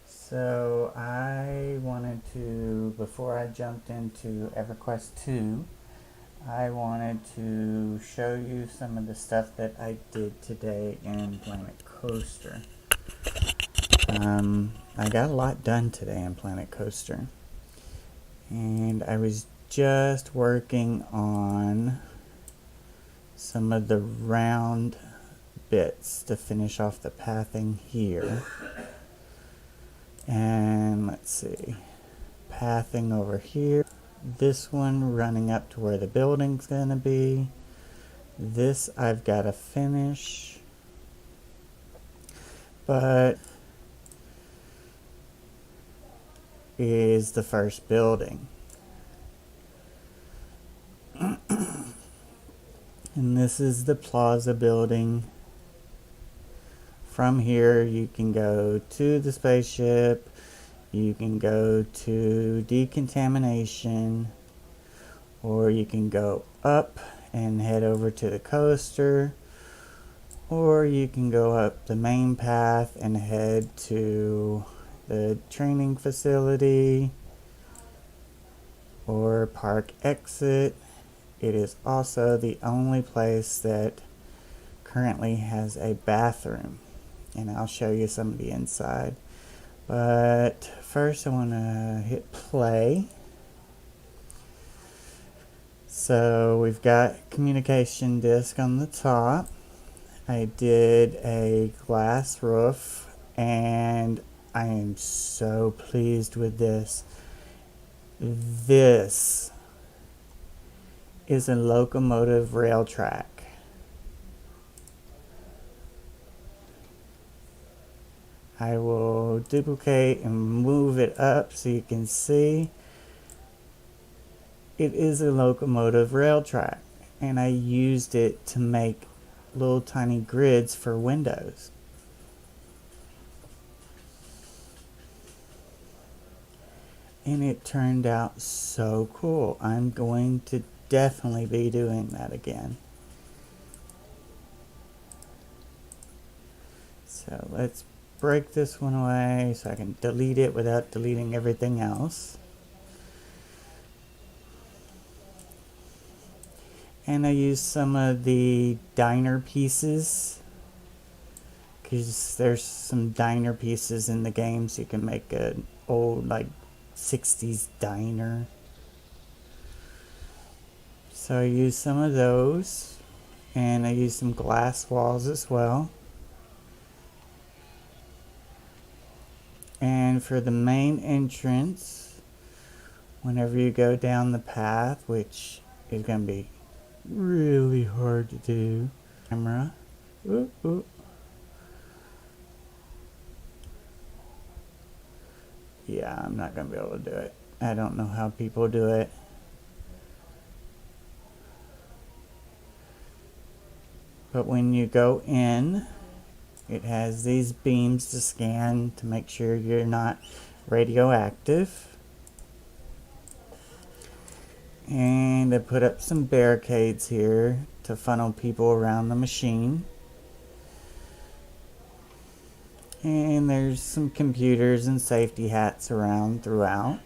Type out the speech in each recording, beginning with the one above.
So I wanted to, before I jumped into EverQuest 2, I wanted to show you some of the stuff that I did today in Planet Coaster. I got a lot done today in Planet Coaster. And I was just working on some of the round bits to finish off the pathing here. And let's see, pathing over here. This one running up to where the building's gonna be. This I've got to finish. But is the first building. And this is the plaza building. From here you can go to the spaceship, you can go to decontamination, or you can go up and head over to the coaster, or you can go up the main path and head to the training facility or park exit. It is also the only place that currently has a bathroom, and I'll show you some of the inside. But first I want to hit play. So we've got communication disc on the top. I did a glass roof, and I am so pleased with this. This is a locomotive rail track. I will duplicate and move it up so you can see. It is a locomotive rail track, and I used it to make little tiny grids for windows. And it turned out so cool. I'm going to definitely be doing that again. So let's break this one away so I can delete it without deleting everything else. And I used some of the diner pieces, because there's some diner pieces in the game, so you can make an old like 60s diner. So I used some of those, and I used some glass walls as well. And for the main entrance, whenever you go down the path, which is going to be really hard to do, camera, ooh, ooh. Yeah, I'm not going to be able to do it. I don't know how people do it. But when you go in, it has these beams to scan to make sure you're not radioactive. And I put up some barricades here to funnel people around the machine. And there's some computers and safety hats around throughout.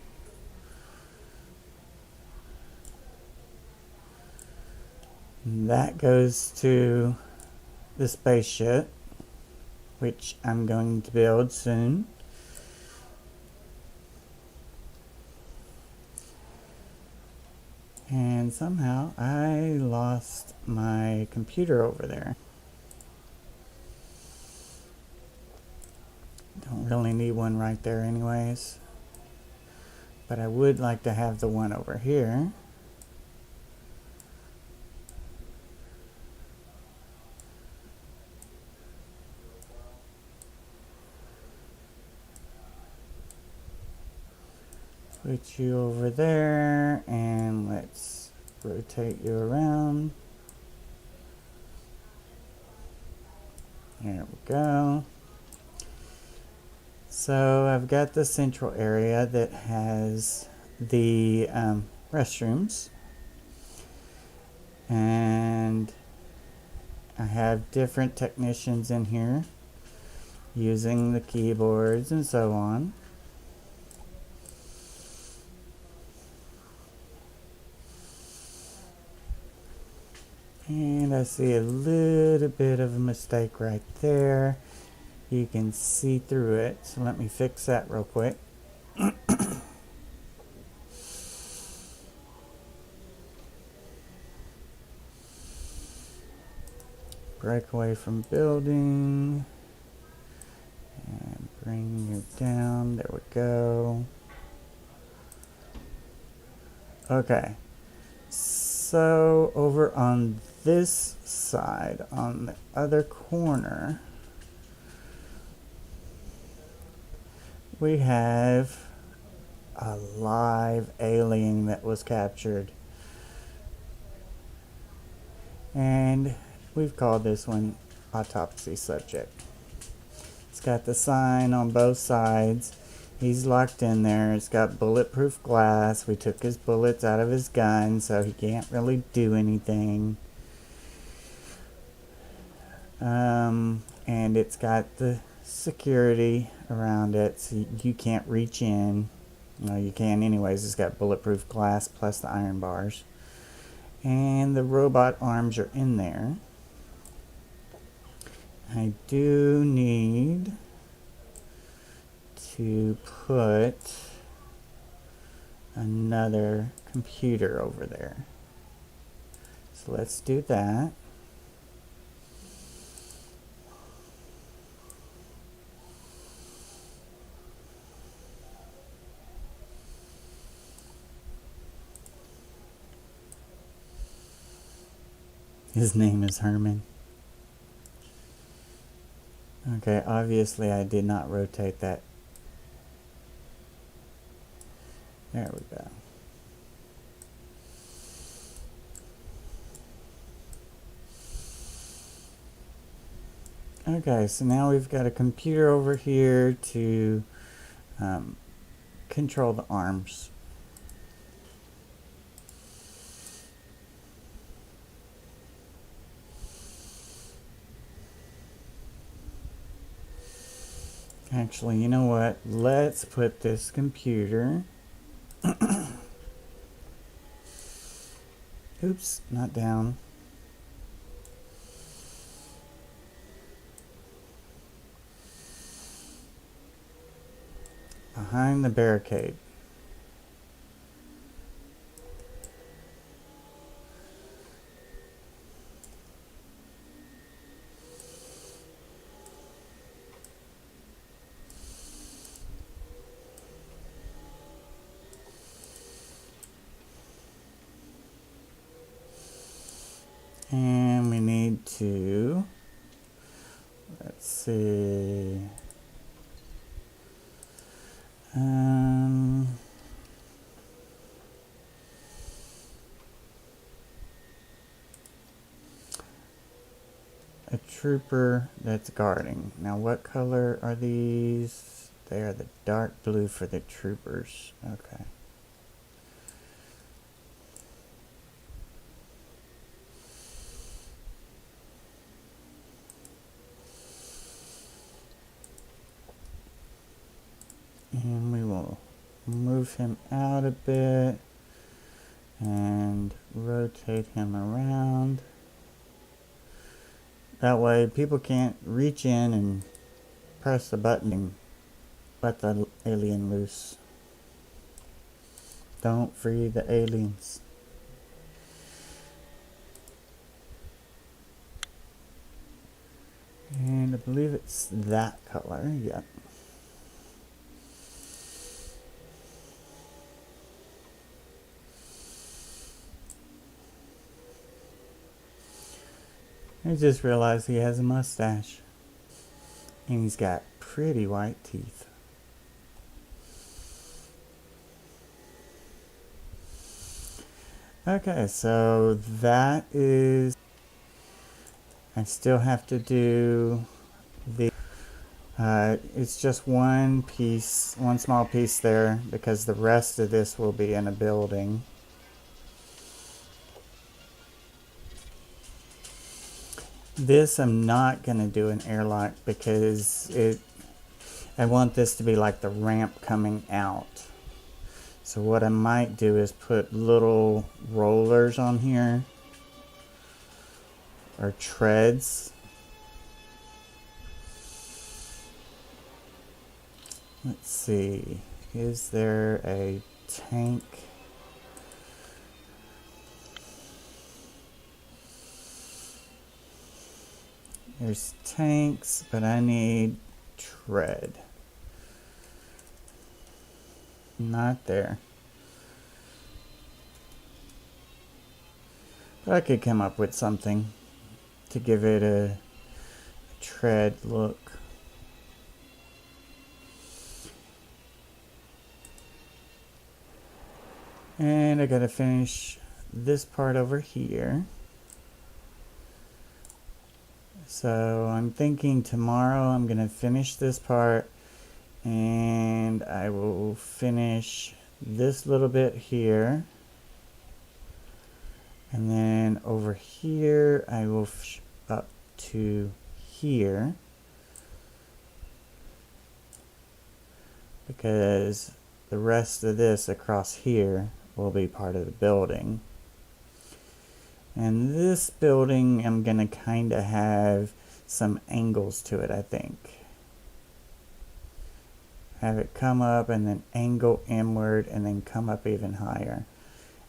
And that goes to the spaceship, which I'm going to build soon. And somehow I lost my computer over there. Don't really need one right there anyways. But I would like to have the one over here. Put you over there, and let's rotate you around. There we go. So I've got the central area that has the restrooms, and I have different technicians in here. using the keyboards and so on. And I see a little bit of a mistake right there. You can see through it, so let me fix that real quick. Break away from building and bring you down. There we go. Okay, so over on this side, on the other corner, we have a live alien that was captured. And we've called this one Autopsy Subject. It's got the sign on both sides. He's locked in there. It's got bulletproof glass. We took his bullets out of his gun, so he can't really do anything. And it's got the security around it, so you can't reach in. No, you can anyways. It's got bulletproof glass plus the iron bars. And the robot arms are in there. I do need to put another computer over there. So let's do that. His name is Herman. Okay, obviously I did not rotate that. There we go. Okay, so now we've got a computer over here to control the arms. Actually, you know what? Let's put this computer... Oops, not down. Behind the barricade. And we need to, let's see, a trooper that's guarding. Now what color are these? They are the dark blue for the troopers. Okay. And we will move him out a bit and rotate him around. That way people can't reach in and press the button and let the alien loose. Don't free the aliens. And I believe it's that color, yep. I just realized he has a mustache. And he's got pretty white teeth. Okay, so that is... I still have to do the... it's just one piece, one small piece there, because the rest of this will be in a building. This I'm not going to do an airlock because I want this to be like the ramp coming out. So what I might do is put little rollers on here, or treads. Let's see, is there a tank? There's tanks, but I need tread. Not there. But I could come up with something to give it a tread look. And I gotta finish this part over here. So I'm thinking tomorrow I'm gonna finish this part, and I will finish this little bit here, and then over here I will up to here, because the rest of this across here will be part of the building. And this building I'm gonna kind of have some angles to it, I think. Have it come up and then angle inward and then come up even higher.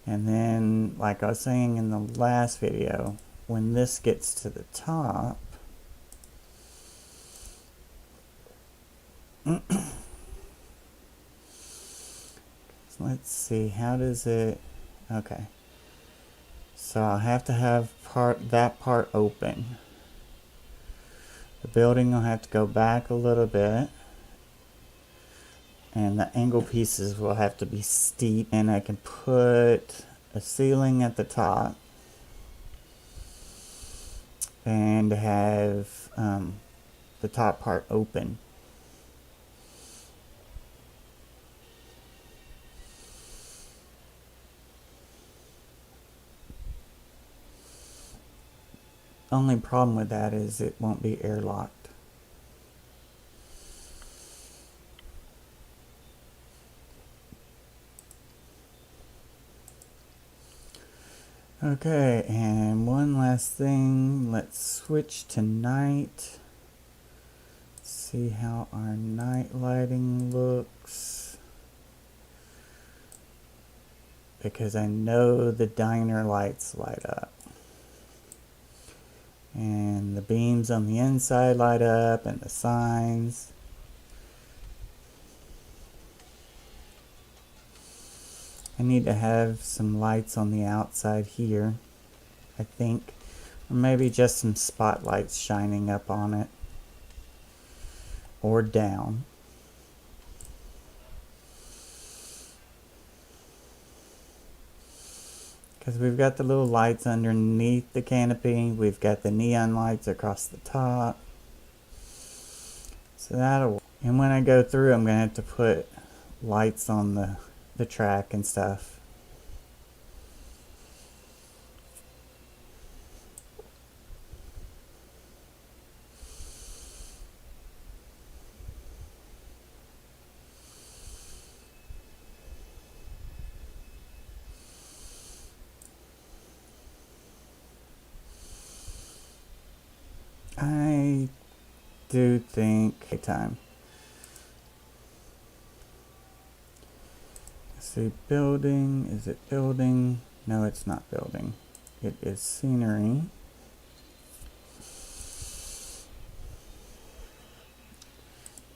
And then, like I was saying in the last video, when this gets to the top, let's see, how does it, okay. So I'll have to have that part open. The building will have to go back a little bit, and the angle pieces will have to be steep, and I can put a ceiling at the top and have the top part open. Only problem with that is it won't be airlocked. Okay, and one last thing. Let's switch to night. See how our night lighting looks. Because I know the diner lights light up. And the beams on the inside light up, and the signs. I need to have some lights on the outside here, I think. Or maybe just some spotlights shining up on it. Or down. Because we've got the little lights underneath the canopy. We've got the neon lights across the top. So that'll work. And when I go through, I'm going to have to put lights on the track and stuff. I do think time. See, building, is it building? No, it's not building. It is scenery.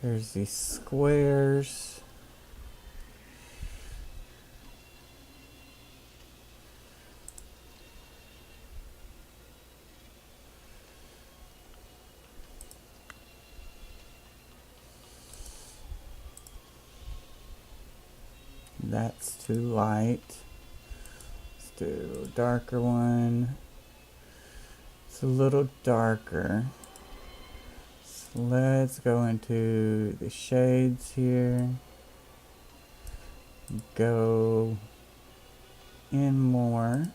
There's these squares. That's too light. Let's do a darker one. It's a little darker. So let's go into the shades here. Go in more.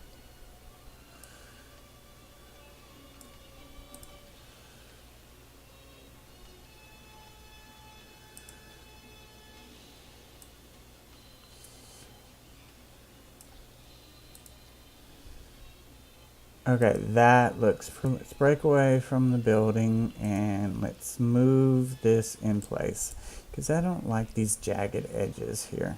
Okay, that looks, let's break away from the building and let's move this in place, because I don't like these jagged edges here.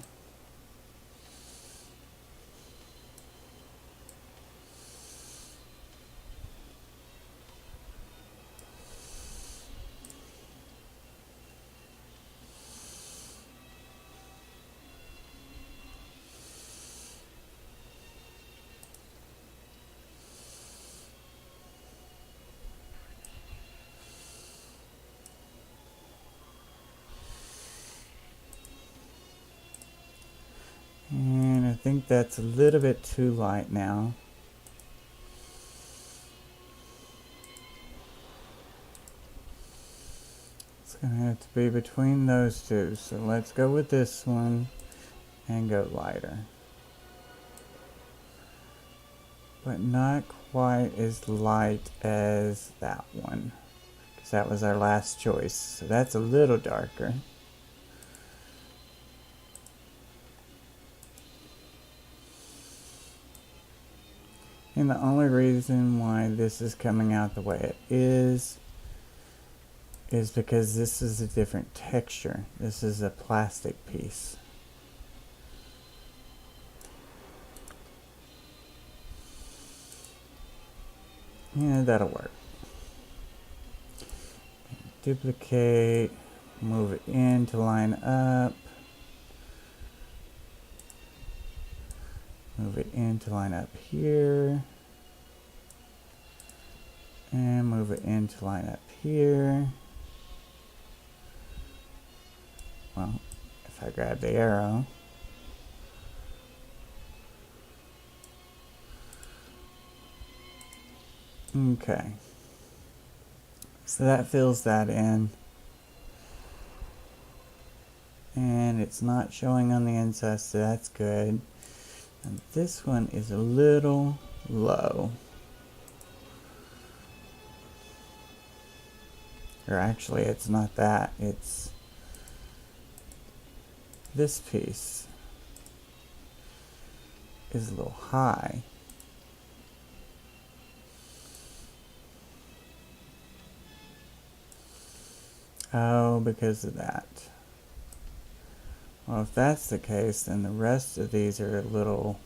And I think that's a little bit too light now. It's gonna have to be between those two. So let's go with this one and go lighter. But not quite as light as that one, because that was our last choice. So that's a little darker. And the only reason why this is coming out the way it is because this is a different texture. This is a plastic piece. Yeah, that'll work. Duplicate, move it in to line up. Move it in to line up here. And move it in to line up here. Well, if I grab the arrow. Okay. So that fills that in. And it's not showing on the inside, so that's good. And this one is a little low. Or actually, it's not that. It's this piece is a little high. Oh, because of that. Well, if that's the case, then the rest of these are a little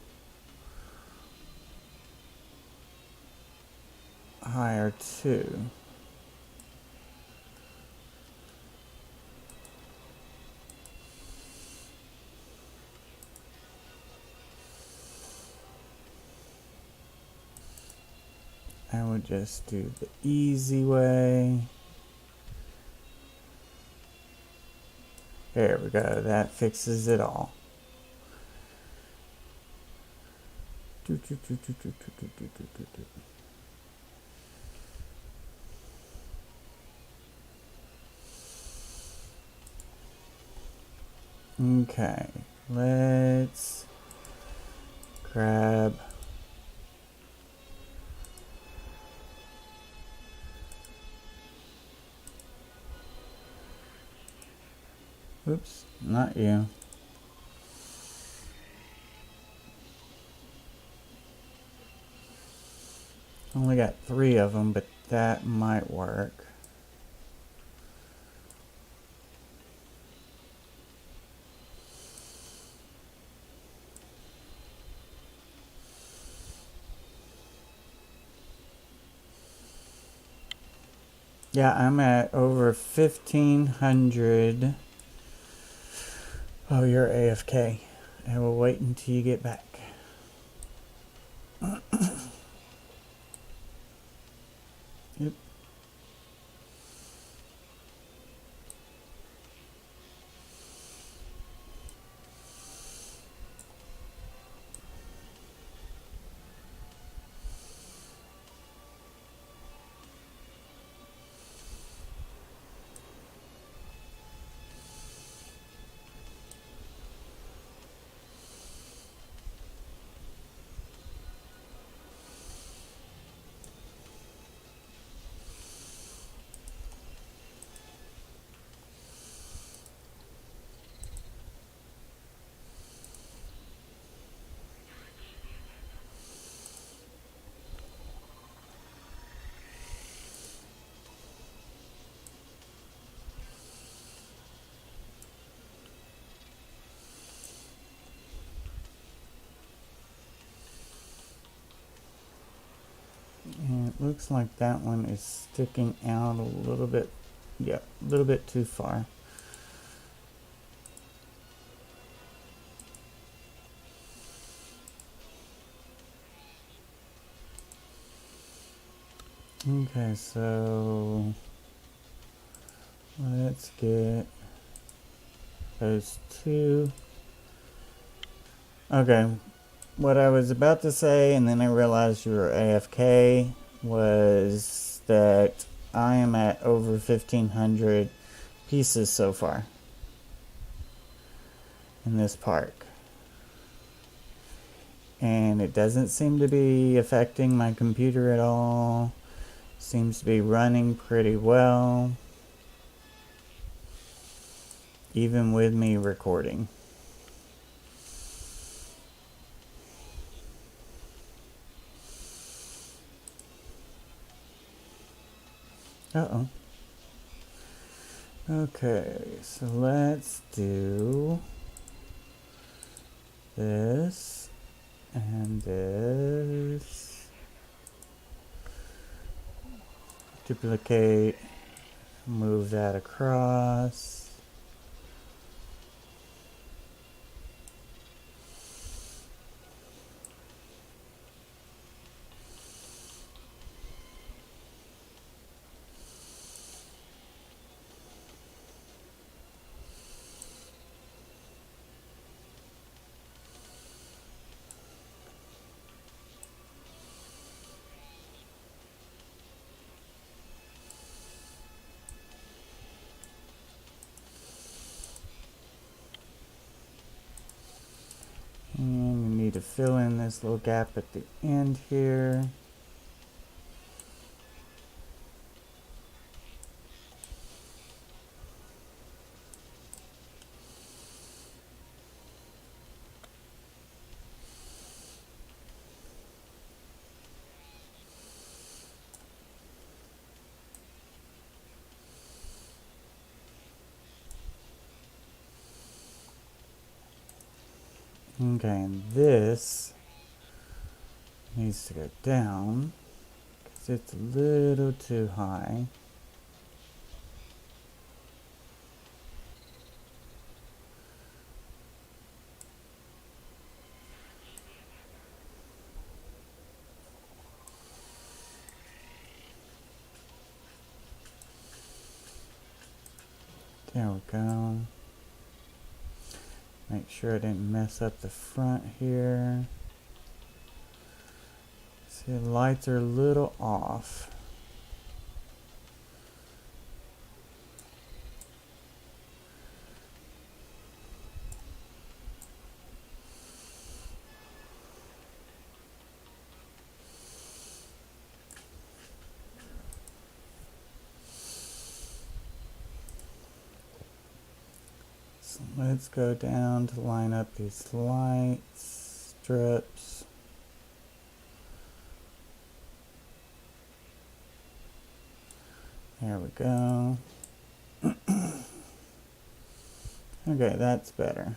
higher too. I would just do the easy way. There we go, that fixes it all. Okay, let's grab oops, not you. Only got 3 of them, but that might work. Yeah, I'm at over 1,500. Oh, you're AFK. I will wait until you get back. Yep. And it looks like that one is sticking out a little bit. Yeah, a little bit too far. Okay, so let's get those two. Okay, what I was about to say, and then I realized you were AFK, was that I am at over 1,500 pieces so far in this park. And it doesn't seem to be affecting my computer at all. Seems to be running pretty well, even with me recording. Uh-oh. Okay, so let's do this and this. Duplicate, move that across. And we need to fill in this little gap at the end here. Okay, and this needs to go down because it's a little too high. There we go. Make sure I didn't mess up the front here. See, the lights are a little off. So let's go down to line up these lights, strips. There we go. Okay, that's better.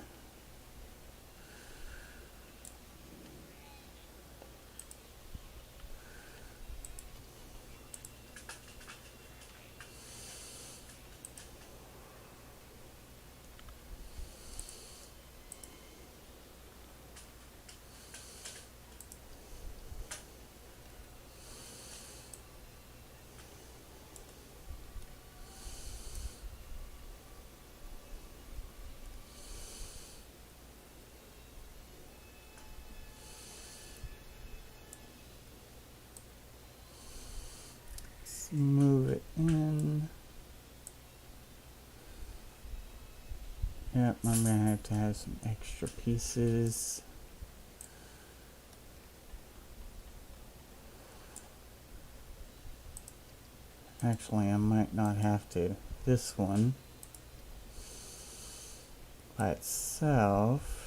Move it in. Yep, I'm gonna have to have some extra pieces. Actually, I might not have to. This one by itself.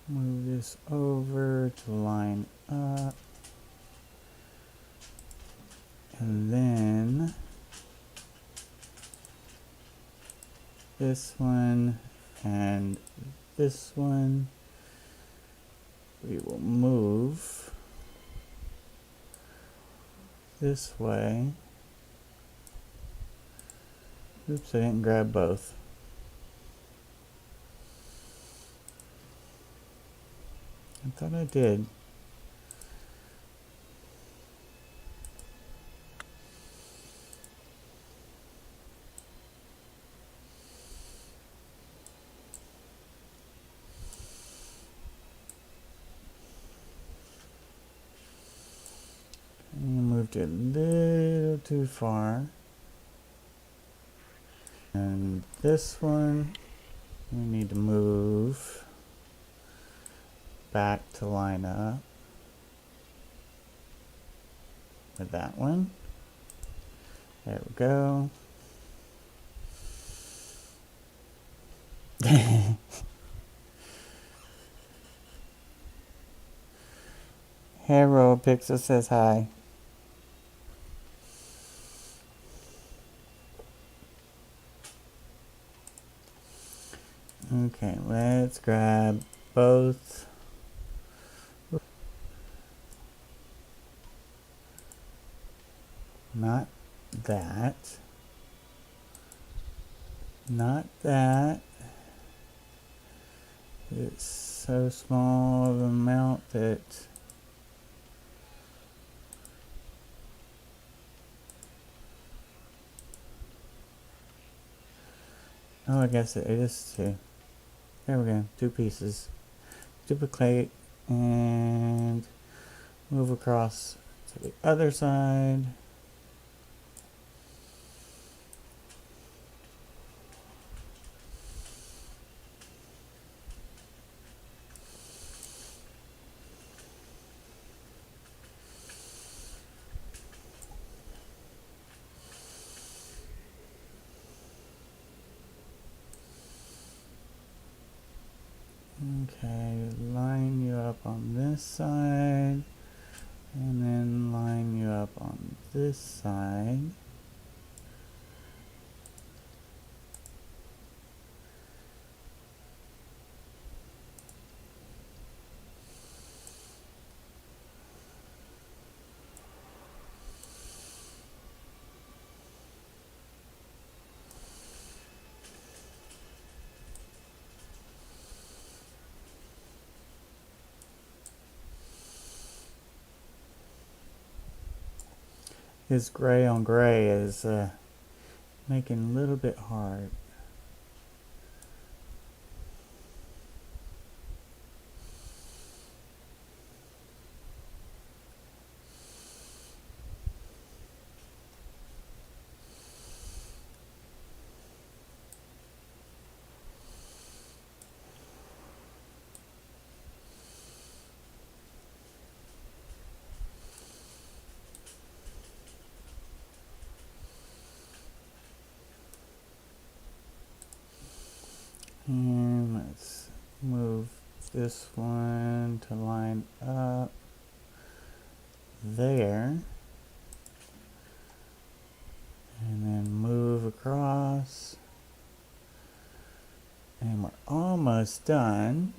Move this over to line up. And then this one and this one. We will move this way. Oops, I didn't grab both. I thought I did. I moved it a little too far. And this one, we need to move back to line up with that one. There we go. Hero Pixel says hi. Okay, let's grab both. Not that. Not that. It's so small of an amount that oh, I guess it is two. There we go, 2 pieces. Duplicate and move across to the other side. Okay, line you up on this side, and then line you up on this side. This gray on gray is making it a little bit hard. And let's move this one to line up there. And then move across. And we're almost done.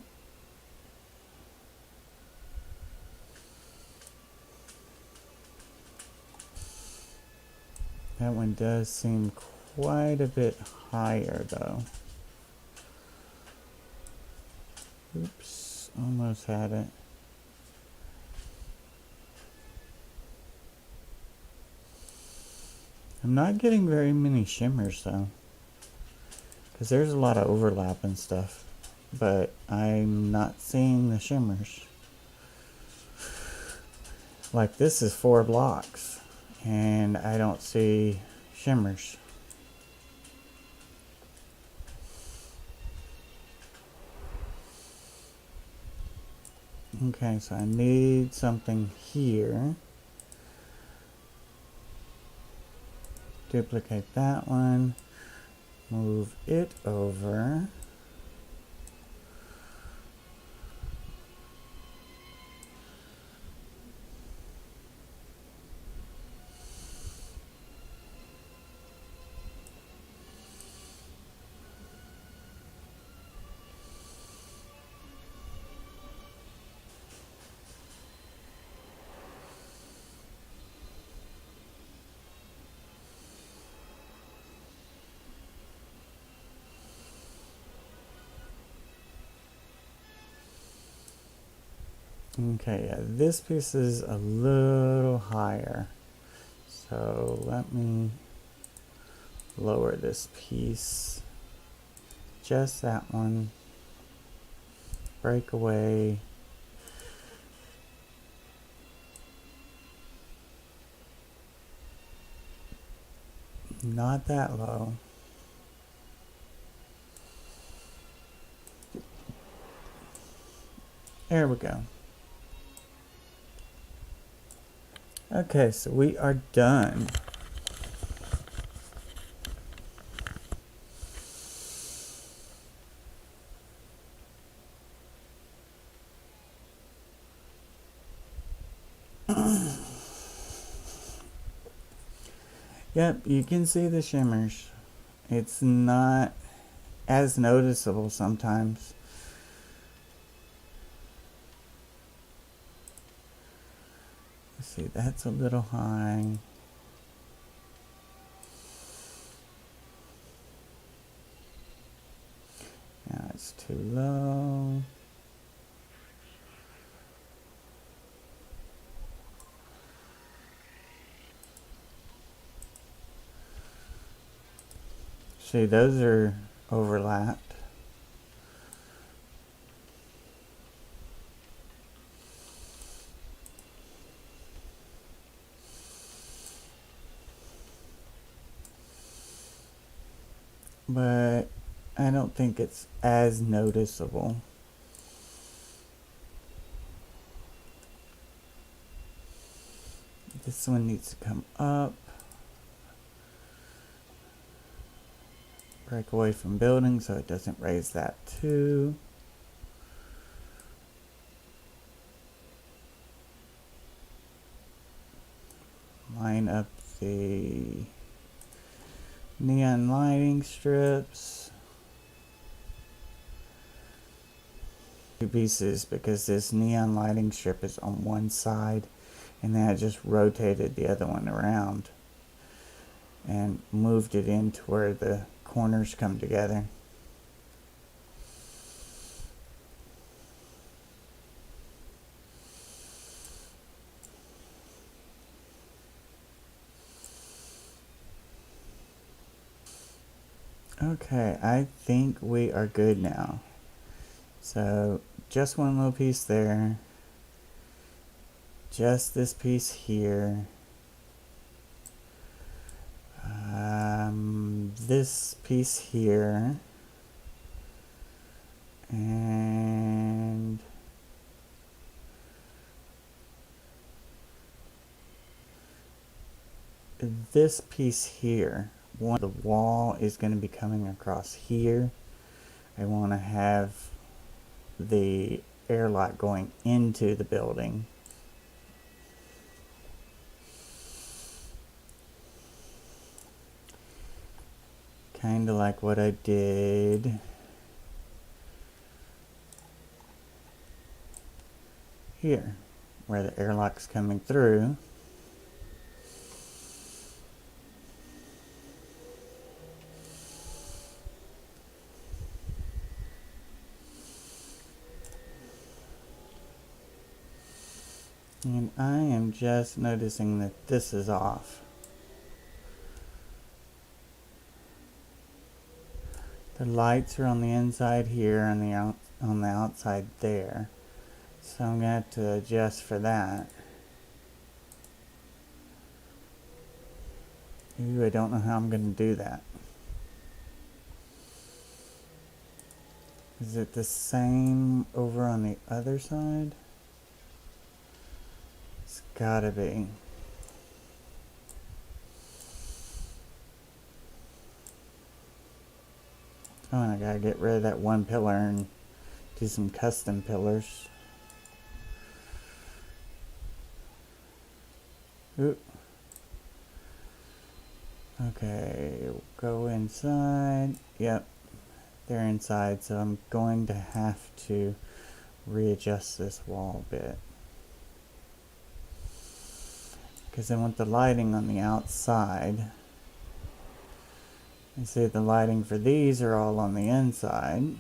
That one does seem quite a bit higher though. Oops, almost had it. I'm not getting very many shimmers though, because there's a lot of overlap and stuff, but I'm not seeing the shimmers. Like this is 4 blocks and I don't see shimmers. Okay, so I need something here. Duplicate that one, move it over. Okay, yeah, this piece is a little higher. So let me lower this piece. Just that one. Break away. Not that low. There we go. Okay, so we are done. Yep, you can see the shimmers. It's not as noticeable sometimes. Let's see, that's a little high. Now it's too low. See, those are overlapped. But I don't think it's as noticeable. This one needs to come up. Break away from building so it doesn't raise that too. Line up the neon lighting strips. Two pieces because this neon lighting strip is on one side and then I just rotated the other one around and moved it into where the corners come together. Okay, I think we are good now. So just one little piece there. Just this piece here. This piece here. And this piece here. The wall is going to be coming across here. I want to have the airlock going into the building. Kind of like what I did here, where the airlock's coming through. And I am just noticing that this is off. The lights are on the inside here and on the outside there. So I'm going to have to adjust for that. Ooh, I don't know how I'm going to do that. Is it the same over on the other side? It's gotta be. Oh, and I gotta get rid of that one pillar and do some custom pillars. Oop. Okay, go inside. Yep, they're inside, so I'm going to have to readjust this wall a bit. Because I want the lighting on the outside. You see the lighting for these are all on the inside.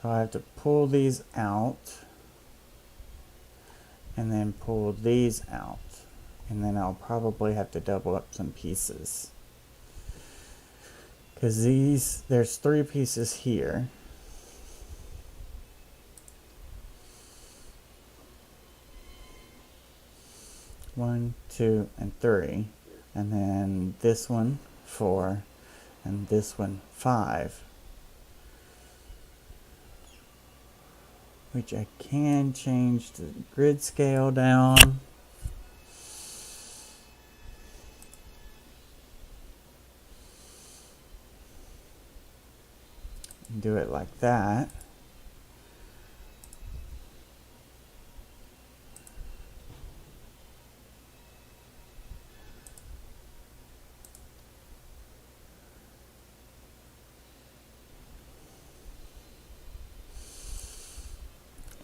So I have to pull these out and then pull these out. And then I'll probably have to double up some pieces. Because there's 3 pieces here. One, 2, and 3. And then this one, 4. And this one, 5. Which I can change the grid scale down. Do it like that.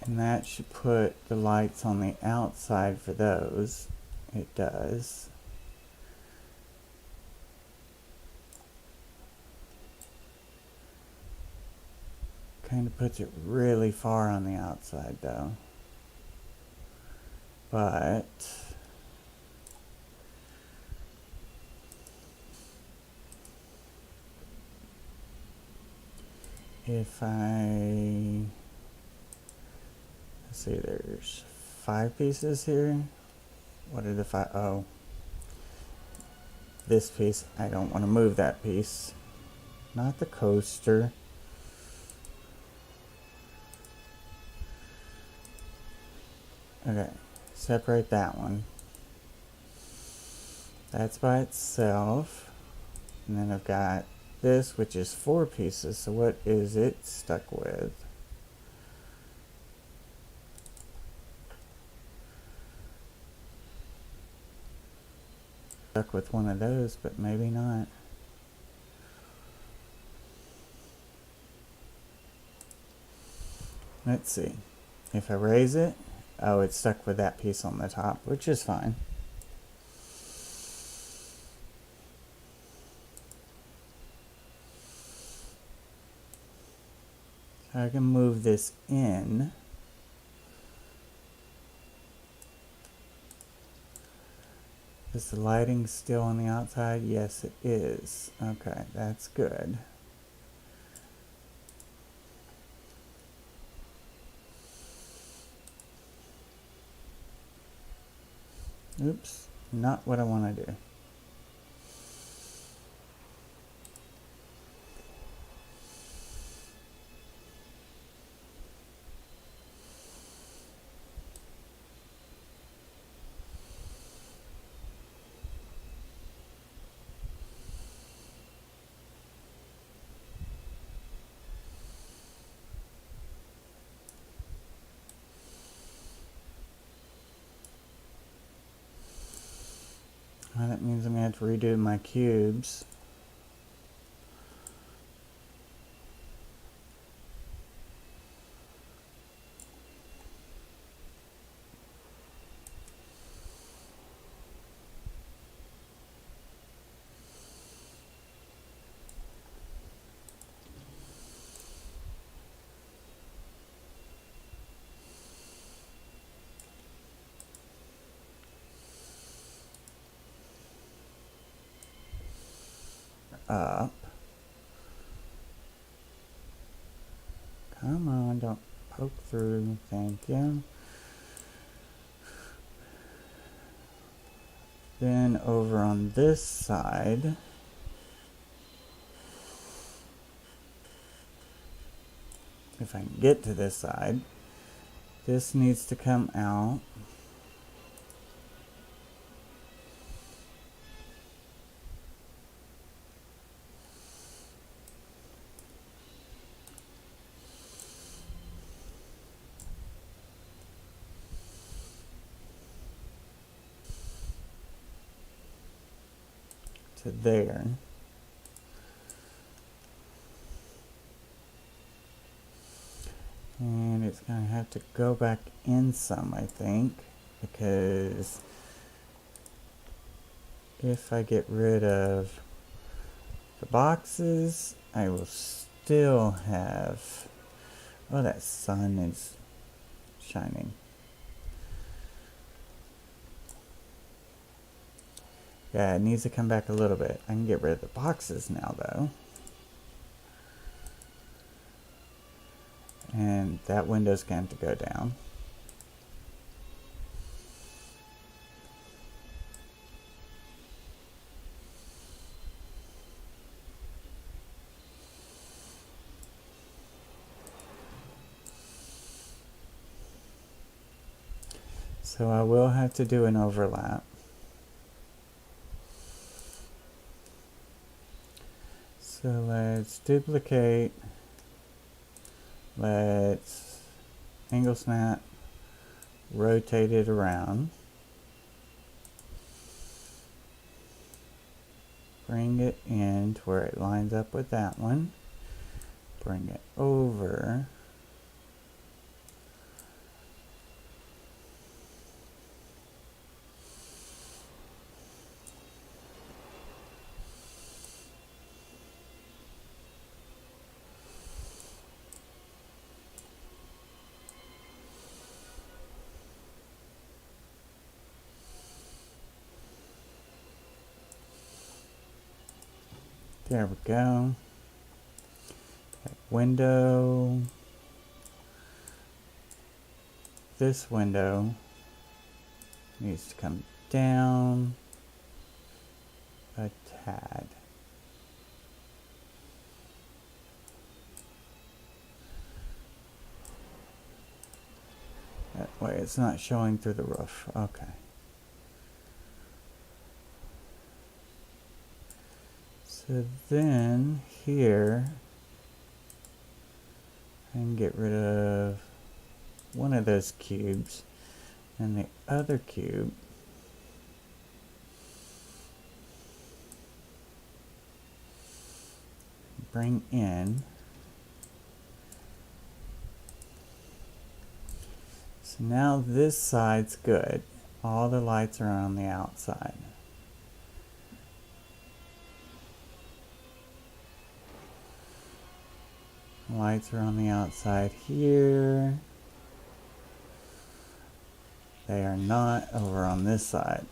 And that should put the lights on the outside for those. It does. Kind of puts it really far on the outside though. But if let's see, there's 5 pieces here. What are the 5? Oh, this piece. I don't want to move that piece. Not the coaster. Okay, separate that one. That's by itself. And then I've got this, which is 4 pieces. So what is it stuck with? Stuck with one of those, but maybe not. Let's see. If I raise it, oh, it's stuck with that piece on the top, which is fine. So I can move this in. Is the lighting still on the outside? Yes, it is. Okay, that's good. Oops, not what I want to do. Well, that means I'm going to have to redo my cubes. Up. Come on, don't poke through. Thank you. Then over on this side, if I can get to this side, this needs to come out. To there. And it's going to have to go back in some, I think, because if I get rid of the boxes, I will still have Oh, that sun is shining. Yeah, it needs to come back a little bit. I can get rid of the boxes now, though. And that window's going to go down. So I will have to do an overlap. So let's duplicate. Let's angle snap, rotate it around. Bring it in to where it lines up with that one. Bring it over. There we go. That window. This window needs to come down a tad. That way it's not showing through the roof. Okay. So then here I can get rid of one of those cubes and the other cube bring in. So now this side's good. All the lights are on the outside. Lights are on the outside here. They are not over on this side.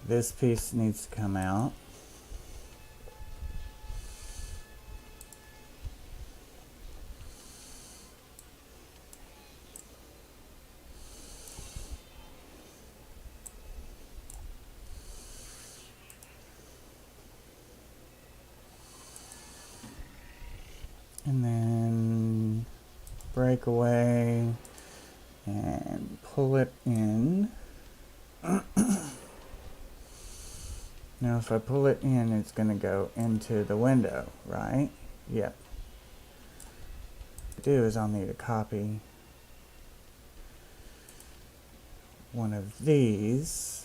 This piece needs to come out. And then break away and pull it in. Now if I pull it in, it's going to go into the window, right? Yep. What I do is I'll need to copy one of these.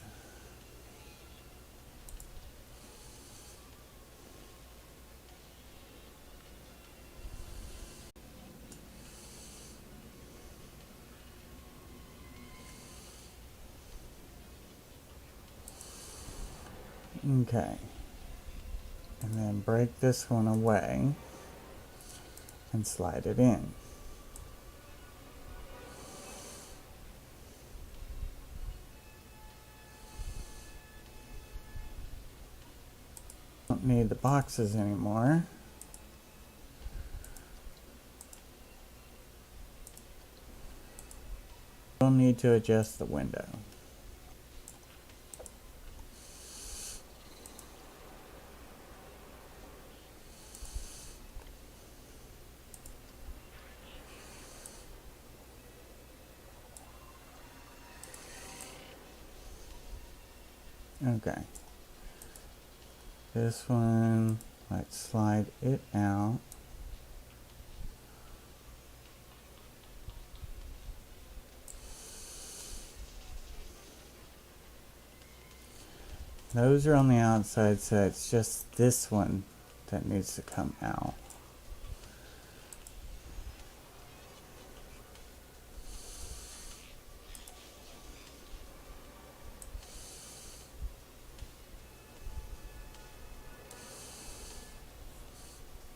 Okay, and then break this one away and slide it in. Don't need the boxes anymore. Don't need to adjust the window. Okay. This one, let's slide it out. Those are on the outside, so it's just this one that needs to come out.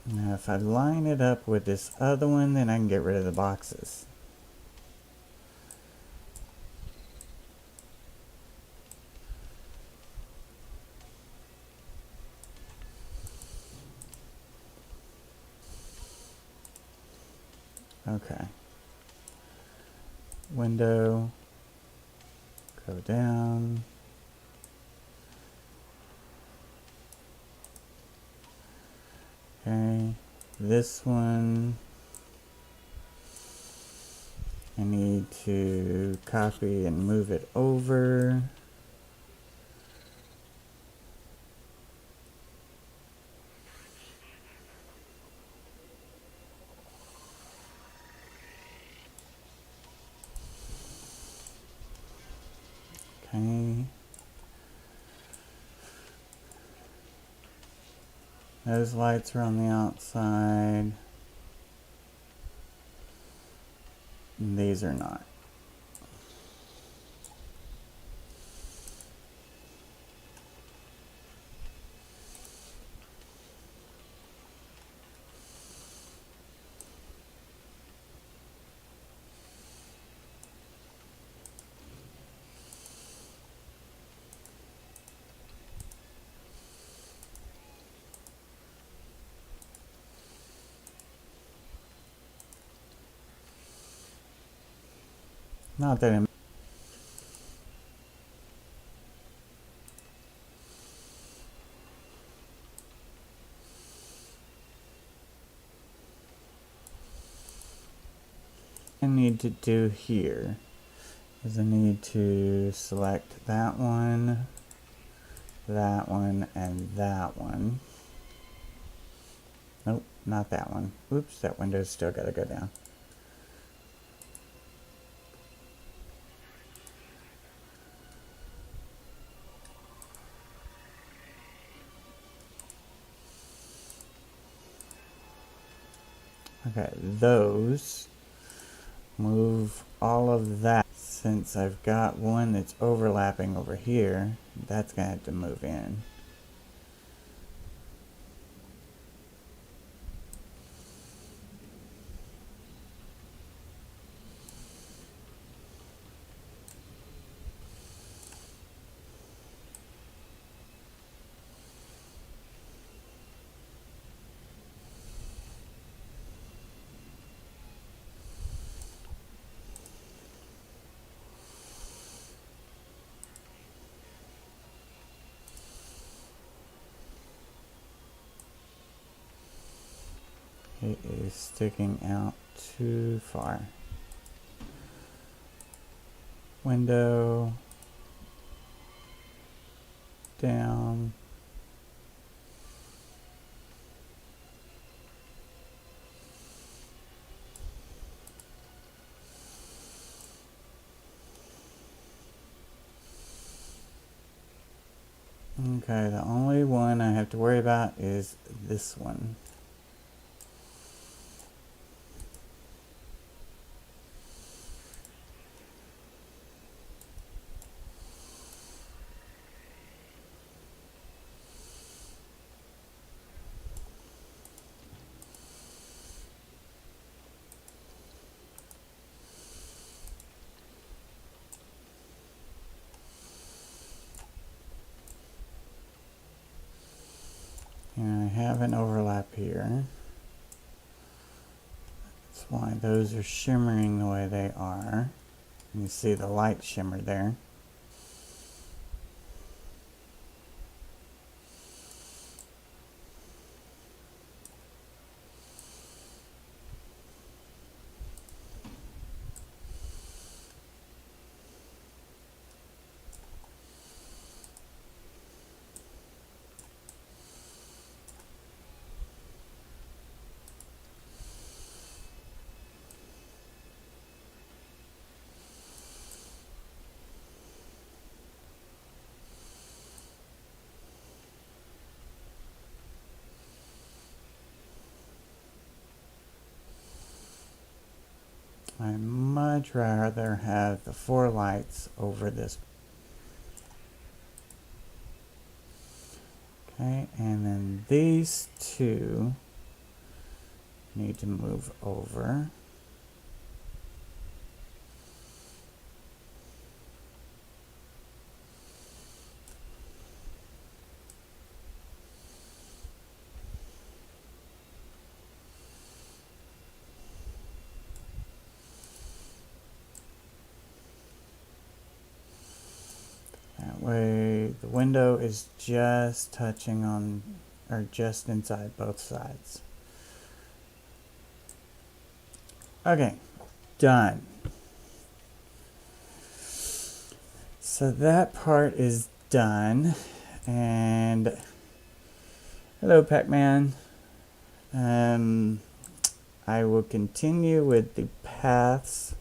Now if I line it up with this other one, then I can get rid of the boxes. Okay. Window. Go down. Okay. This one, I need to copy and move it over. Okay. Those lights are on the outside. And these are not. Not that I need to do here is I need to select that one, and that one. Nope, not that one. Oops, that window's still gotta go down. Okay, those. Move all of that. Since I've got one that's overlapping over here, that's gonna have to move in. It is sticking out too far. Window. Down. Okay, the only one I have to worry about is this one. And I have an overlap here. That's why those are shimmering the way they are. You see the light shimmer there. I'd much rather have the 4 lights over this. Okay, and then these two need to move over. That way the window is just touching on, or just inside both sides. Okay, done. So that part is done. And hello, Pac-Man. I will continue with the paths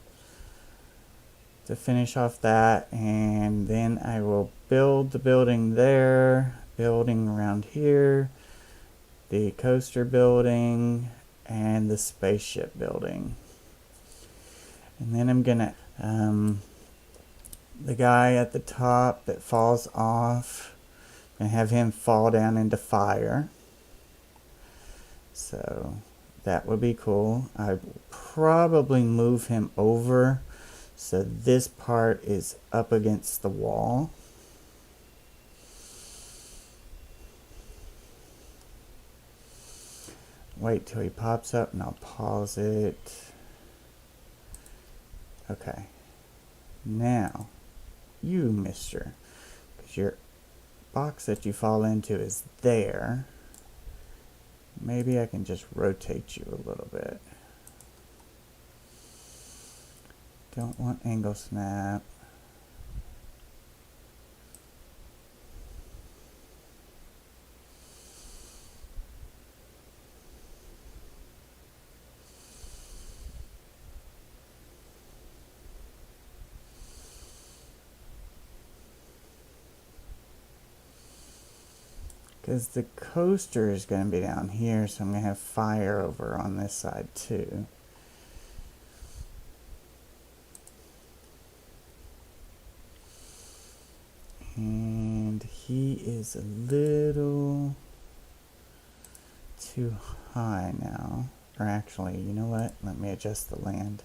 to finish off that, and then I will build the building there, building around here, the coaster building, and the spaceship building. And then I'm gonna the guy at the top that falls off, and have him fall down into fire. So that would be cool. I'd probably move him over so this part is up against the wall. Wait till he pops up and I'll pause it. Okay. Now, you, mister, because your box that you fall into is there. Maybe I can just rotate you a little bit. Don't want angle snap. Because the coaster is going to be down here, so I'm going to have fire over on this side too. And he is a little too high now. Or actually, you know what? Let me adjust the land.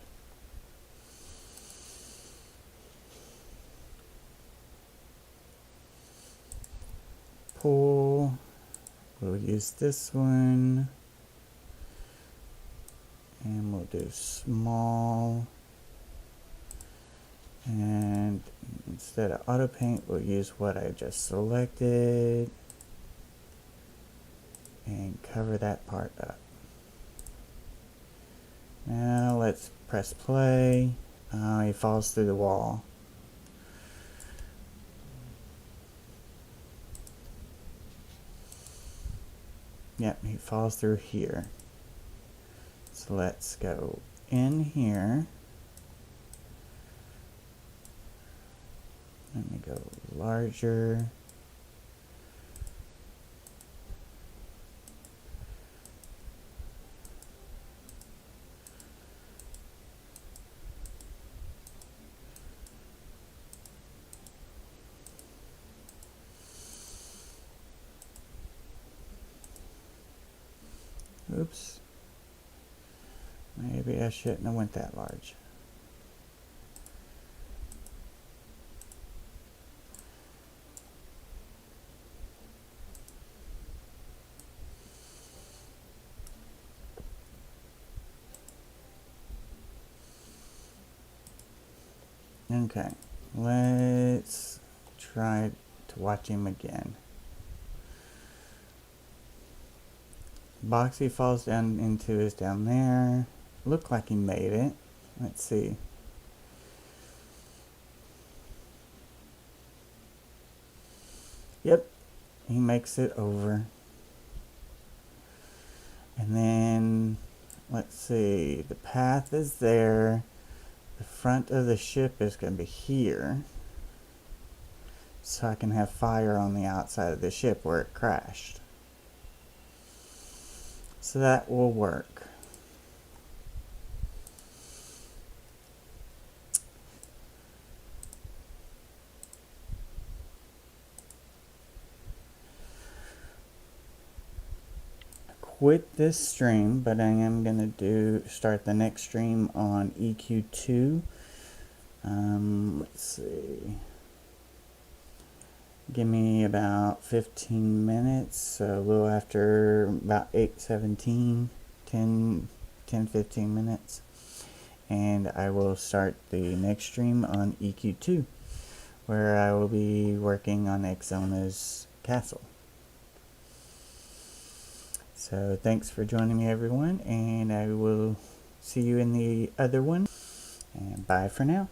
Pull. We'll use this one. And we'll do small. And instead of auto paint, we'll use what I just selected. And cover that part up. Now let's press play. Oh, he falls through the wall. Yep, he falls through here. So let's go in here. Let me go larger. Oops. Maybe I shouldn't have went that large. Okay, let's try to watch him again. Box he falls down into is down there. Looked like he made it. Let's see. Yep, he makes it over. And then, let's see, the path is there. The front of the ship is going to be here. So I can have fire on the outside of the ship where it crashed. So that will work. quit this stream, but I am going to start the next stream on EQ2. Let's see. Give me about 15 minutes, so a little after about 8:17, 15 minutes. And I will start the next stream on EQ2, where I will be working on Exona's castle. So thanks for joining me, everyone, and I will see you in the other one. And bye for now.